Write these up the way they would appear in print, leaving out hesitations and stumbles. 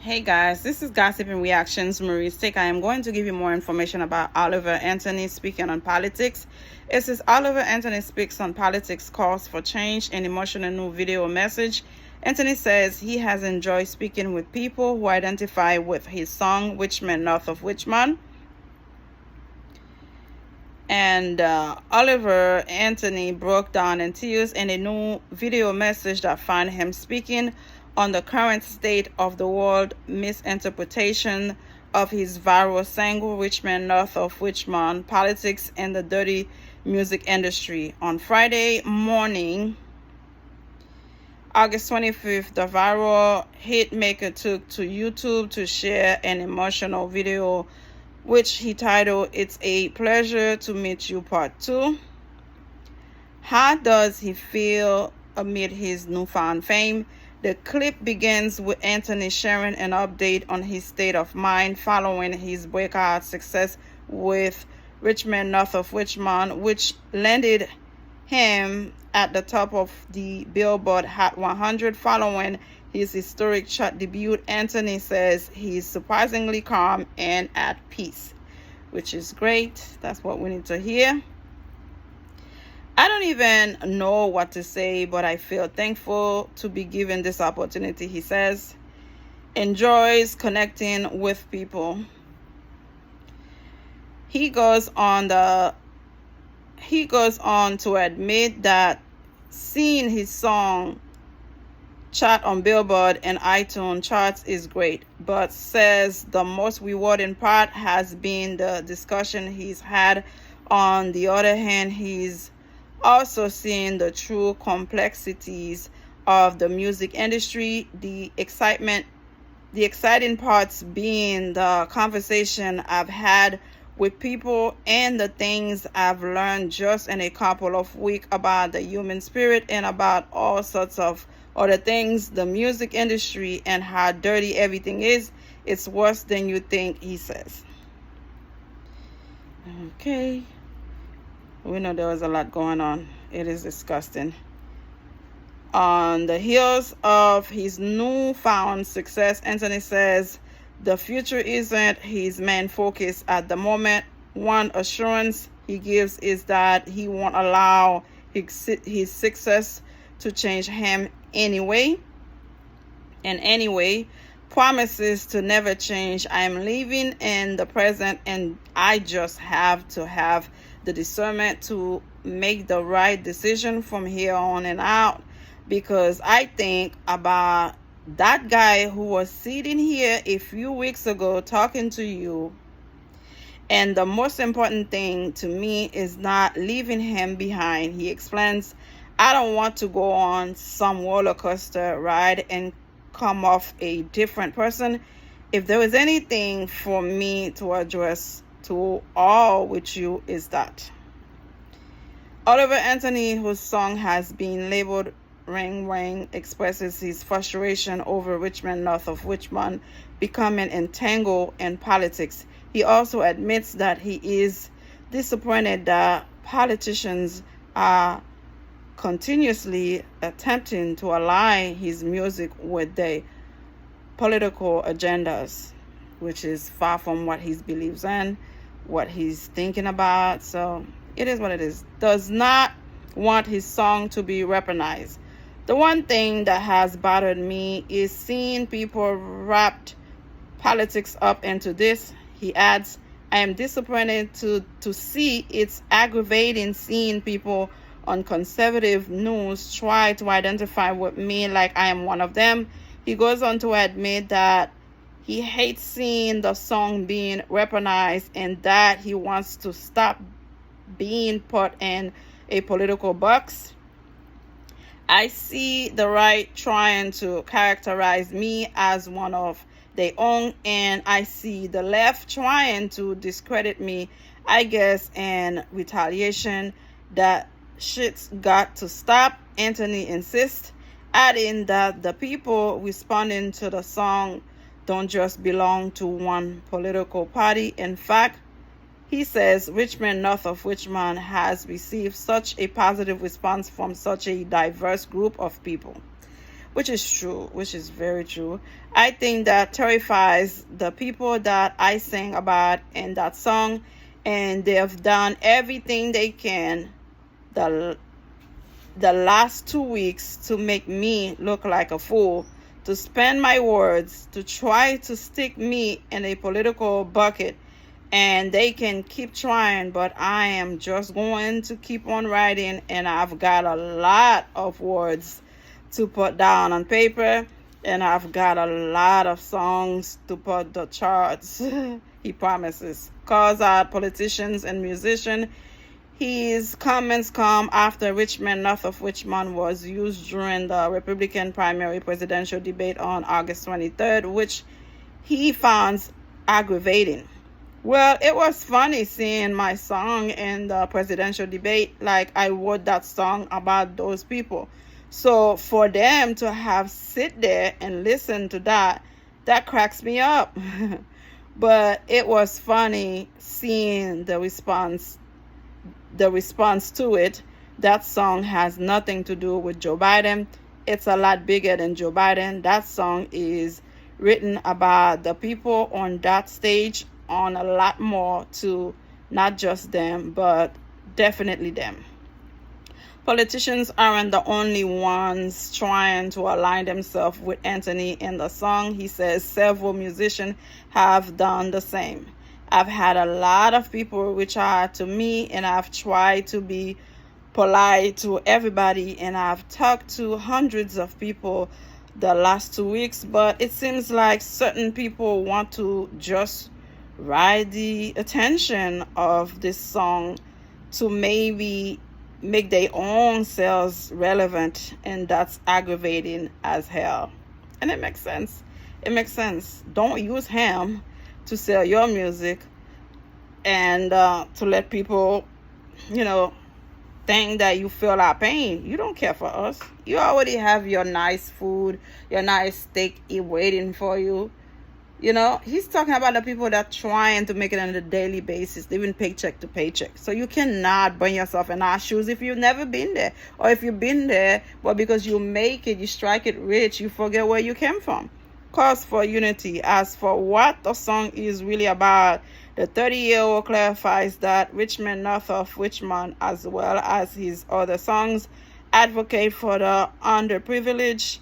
Hey guys, this is Gossiping Reactions, Marie Stick. I am going to give you more information about Oliver Anthony speaking on politics. It says Oliver Anthony speaks on politics, calls for change, and emotional new video message. Anthony says he has enjoyed speaking with people who identify with his song, Witchman North of Witchman. And Oliver Anthony broke down in tears in a new video message that found him speaking on the current state of the world misinterpretation of his viral single Witchman North of Witchman, politics and the dirty music industry. On Friday morning, August 25th, the viral hitmaker took to YouTube to share an emotional video which he titled It's a Pleasure to Meet You Part 2. How does he feel amid his newfound fame? The clip begins with Anthony sharing an update on his state of mind following his breakout success with Witchman North of Witchman, which landed him at the top of the Billboard Hot 100 following his historic chart debut. Anthony says he's surprisingly calm and at peace, which is great. That's what we need to hear. I don't even know what to say, but I feel thankful to be given this opportunity, he says. Enjoys connecting with people. He goes on to admit that seeing his song chart on Billboard and iTunes charts is great, but says the most rewarding part has been the discussion he's had. On the other hand, he's also seeing the true complexities of the music industry. The exciting parts being the conversation I've had with people and the things I've learned just in a couple of weeks about the human spirit and about all sorts of other things, the music industry and how dirty everything is. It's worse than you think, he says. Okay. We know there was a lot going on. It is disgusting. On the heels of his newfound success, Anthony says the future isn't his main focus at the moment. One assurance he gives is that he won't allow his success to change him anyway. Promises to never change. I am living in the present and I just have to have the discernment to make the right decision from here on and out, because I think about that guy who was sitting here a few weeks ago talking to you, and the most important thing to me is not leaving him behind. He explains, I don't want to go on some roller coaster ride and come off a different person. If there is anything for me to address to all with you is that Oliver Anthony, whose song has been labeled Ring Ring, expresses his frustration over Witchman North of Witchman becoming entangled in politics. He also admits that he is disappointed that politicians are continuously attempting to align his music with their political agendas, which is far from what he believes in, what he's thinking about. So it is what it is. Does not want his song to be weaponized. The one thing that has bothered me is seeing people wrapped politics up into this. He adds, I am disappointed to see it's aggravating seeing people on conservative news try to identify with me like I am one of them. He goes on to admit that he hates seeing the song being weaponized and that he wants to stop being put in a political box. I see the right trying to characterize me as one of their own, and I see the left trying to discredit me, I guess, in retaliation. That shit's got to stop, Anthony insists, adding that the people responding to the song don't just belong to one political party. In fact, he says Witchman North of Witchman has received such a positive response from such a diverse group of people. which is true, which is very true. I think that terrifies the people that I sing about in that song, and they have done everything they can the the last 2 weeks to make me look like a fool, to spend my words, to try to stick me in a political bucket. And they can keep trying, but I am just going to keep on writing, and I've got a lot of words to put down on paper, and I've got a lot of songs to put the charts. He promises. Calls out politicians and musicians. His comments come after Richmond, north of Richmond, was used during the Republican primary presidential debate on August 23rd, which he finds aggravating. Well, it was funny seeing my song in the presidential debate. Like, I wrote that song about those people. So for them to have sit there and listen to that, that cracks me up. But it was funny seeing the response to it. That song has nothing to do with Joe Biden. It's a lot bigger than Joe Biden. That song is written about the people on that stage, on a lot more to not just them, but definitely them. Politicians aren't the only ones trying to align themselves with Anthony in the song. He says several musicians have done the same. I've had a lot of people reach out to me, and I've tried to be polite to everybody, and I've talked to hundreds of people the last 2 weeks, but it seems like certain people want to just ride the attention of this song to maybe make their own selves relevant, and that's aggravating as hell. And it makes sense. It makes sense. Don't use him to sell your music and to let people, think that you feel our pain. You don't care for us. You already have your nice food, your nice steak waiting for you. He's talking about the people that trying to make it on a daily basis, living paycheck to paycheck. So you cannot bring yourself in our shoes if you've never been there. Or if you've been there, but because you make it, you strike it rich, you forget where you came from. Calls for unity. As for what the song is really about, the 30-year-old clarifies that Richmond, north of Richmond, as well as his other songs, advocate for the underprivileged,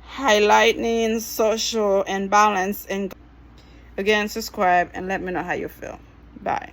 highlighting social imbalance. And again, subscribe and let me know how you feel. Bye.